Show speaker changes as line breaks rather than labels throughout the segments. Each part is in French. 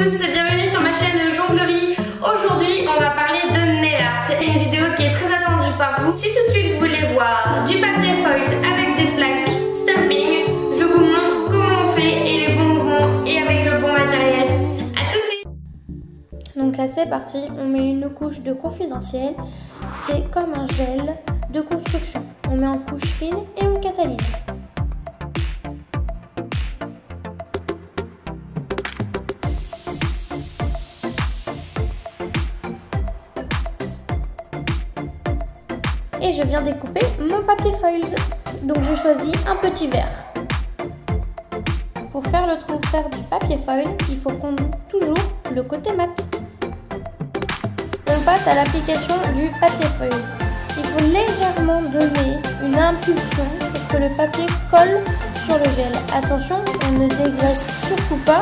tous, bienvenue sur ma chaîne Jonglerie. Aujourd'hui on va parler de nail art, une vidéo qui est très attendue par vous. Si tout de suite vous voulez voir du papier foil avec des plaques stamping, je vous montre comment on fait et les bons mouvements et avec le bon matériel. A tout de suite.
Donc là c'est parti, on met une couche de confidentiel, c'est comme un gel de construction. On met en couche fine et on catalyse. Et je viens découper mon papier foil. Donc j'ai choisi un petit verre. Pour faire le transfert du papier foil, il faut prendre toujours le côté mat. On passe à l'application du papier foil. Il faut légèrement donner une impulsion pour que le papier colle sur le gel. Attention, on ne dégraisse surtout pas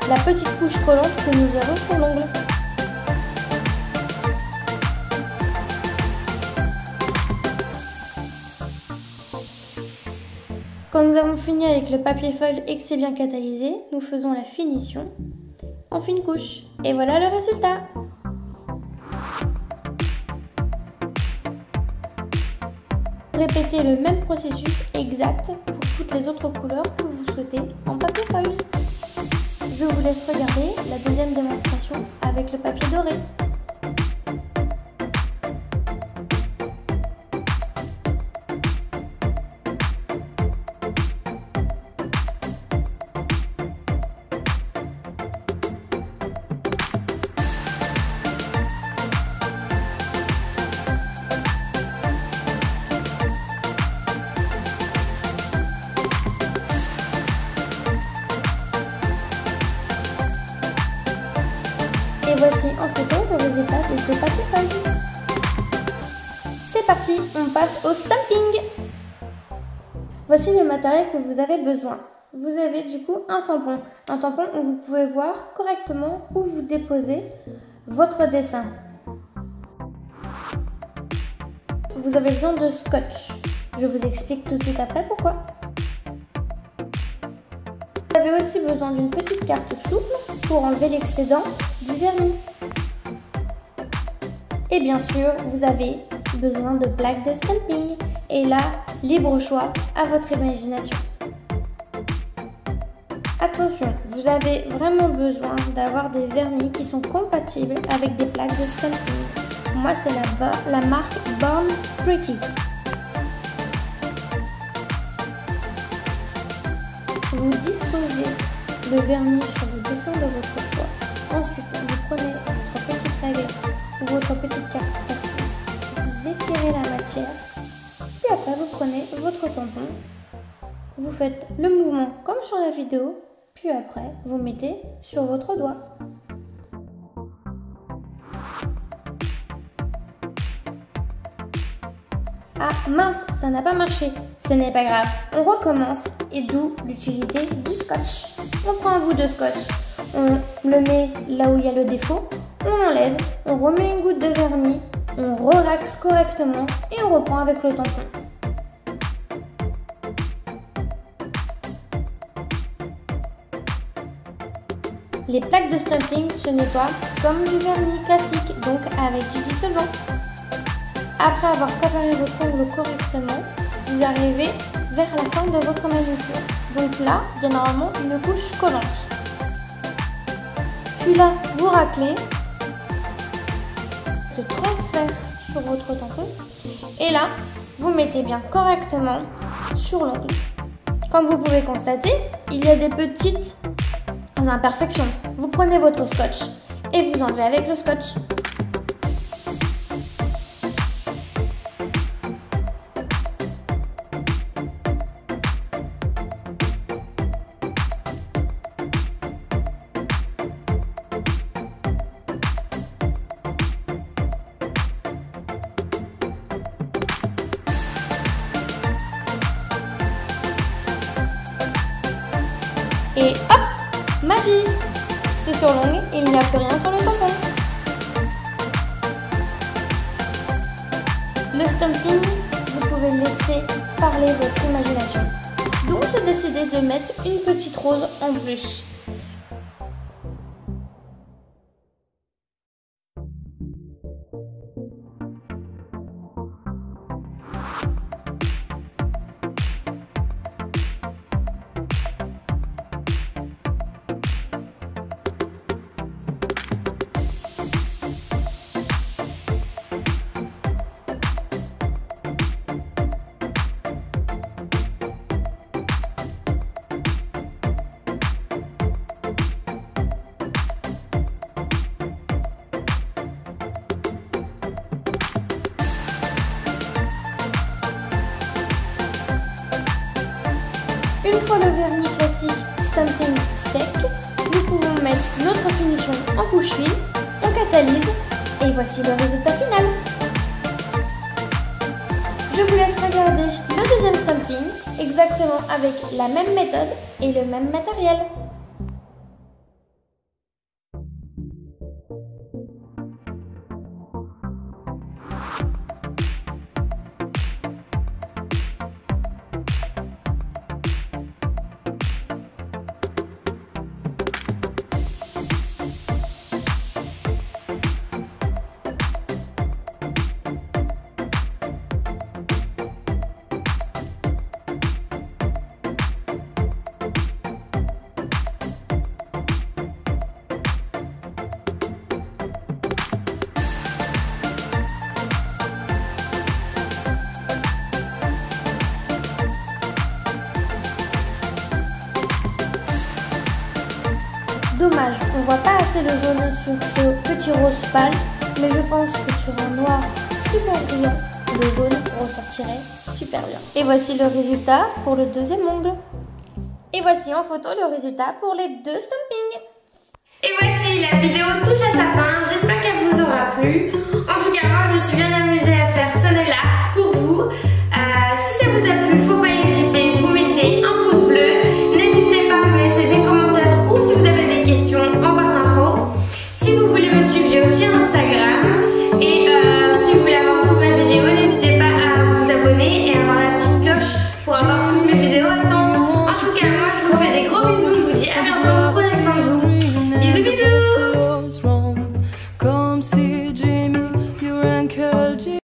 la petite couche collante que nous avons sur l'ongle. Quand nous avons fini avec le papier foil et que c'est bien catalysé, nous faisons la finition en fine couche. Et voilà le résultat. Répétez le même processus exact pour toutes les autres couleurs que vous souhaitez en papier foil. Je vous laisse regarder la deuxième démonstration avec le papier doré. Et voici en photo le résultat des deux papiers foil. C'est parti, on passe au stamping. Voici le matériel que vous avez besoin. Vous avez du coup un tampon où vous pouvez voir correctement où vous déposez votre dessin. Vous avez besoin de scotch. Je vous explique tout de suite après pourquoi. Vous avez aussi besoin d'une petite carte souple pour enlever l'excédent du vernis. Et bien sûr, vous avez besoin de plaques de stamping. Et là, libre choix à votre imagination. Attention, vous avez vraiment besoin d'avoir des vernis qui sont compatibles avec des plaques de stamping. Moi, c'est la marque Born Pretty. Vous disposez le vernis sur le dessin de votre choix. Ensuite, vous prenez votre petite règle ou votre petite carte plastique, vous étirez la matière, puis après vous prenez votre tampon, vous faites le mouvement comme sur la vidéo, puis après vous mettez sur votre doigt. Ah mince, ça n'a pas marché. Ce n'est pas grave, on recommence et d'où l'utilité du scotch. On prend un bout de scotch, on le met là où il y a le défaut, on enlève, on remet une goutte de vernis, on racle correctement et on reprend avec le tampon. Les plaques de stamping se nettoient comme du vernis classique, donc avec du dissolvant. Après avoir préparé votre ongle correctement, vous arrivez vers la fin de votre manucure. Donc là, il y a normalement une couche collante. Puis là, vous raclez, se transfère sur votre tampon. Et là, vous mettez bien correctement sur l'ongle. Comme vous pouvez constater, il y a des petites imperfections. Vous prenez votre scotch et vous enlevez avec le scotch. Et hop, magie! C'est sur l'ongle et il n'y a plus rien sur le tampon. Le stamping, vous pouvez laisser parler votre imagination. Donc j'ai décidé de mettre une petite rose en plus. mettre notre finition en couche fine, on catalyse et voici le résultat final. Je vous laisse regarder le deuxième stamping, exactement avec la même méthode et le même matériel. Dommage, on ne voit pas assez le jaune sur ce petit rose pâle, mais je pense que sur un noir super brillant, le jaune ressortirait super bien. Et voici le résultat pour le deuxième ongle. Et voici en photo le résultat pour les deux stampings.
Et voici, la vidéo touche à sa fin, j'espère qu'elle vous aura plu. En tout cas, moi je me suis bien amusée à faire ce nail art pour vous. Si ça vous a plu, faut pas hésiter, vous mettez un pouce bleu. N'hésitez pas à me laisser des commentaires ou si vous avez des questions en barre d'infos. Si vous voulez me suivre, j'ai aussi un Instagram. Et si vous voulez avoir toutes mes vidéos, n'hésitez pas à vous abonner et à avoir la petite cloche pour avoir toutes mes vidéos à temps. En tout cas, moi je vous fais des gros bisous, je vous dis à bientôt.